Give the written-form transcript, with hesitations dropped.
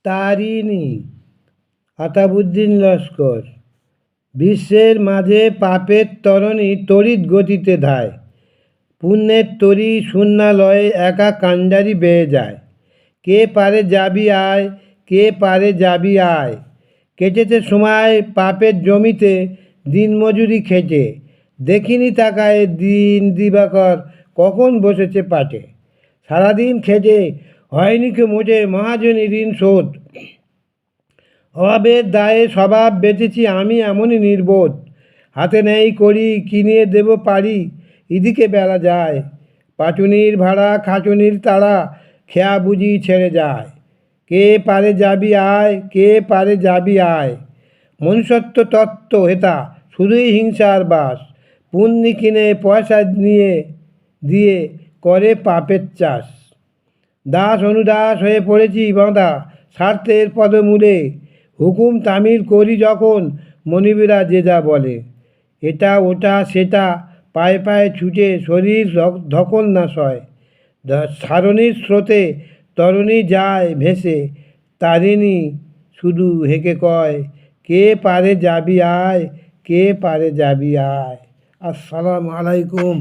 তারিণী আতাউদ্দিন লস্কর। বিশ্বের মাঝে পাপের তরণী তড়িৎ গতিতে ধায়, পুণ্যের তরী শূন্যালয়ে একা কাণ্ডারি বেয়ে যায়। কে পারে যাবি আয়, কে পারে যাবি আয়। কেটেছে সময় পাপের জমিতে দিনমজুরি খেটে, দেখিনি তাকায় দিন দিবাকর কখন বসেছে পাটে। সারাদিন খেটে হয়নি কে মোটে মহাজনী ঋণ শোধ, অভাবের দায়ে স্বভাব বেঁচেছি আমি এমনই নির্বোধ। হাতে নেই করি কিনিয়ে দেব পারি, এদিকে বেলা যায়। পাটুনির ভাড়া খাটুনির তাড়া, খেয়া বুঝি ছেড়ে যায়। কে পারে যাবি আয়, কে পারে যাবি আয়। মনুষ্যত্ব তত্ত্ব হেতা শুধুই হিংসার বাস, পুণ্যি কিনে পয়সা নিয়ে দিয়ে করে পাপের চাষ। দাস অনুদাস হয়ে পড়েছি বাঁধা স্বার্থের পদমূলে, হুকুম তামিল করি যখন মনিবেরা যে যা বলে। এটা ওটা সেটা পায়ে পায়ে ছুটে শরীর ধকল না সয়। সারণীর স্রোতে তরণী যায় ভেসে, তারিণী শুধু হেঁকে কয়, কে পারে যাবি আয়, কে পারে যাবি আয়। আসসালামু আলাইকুম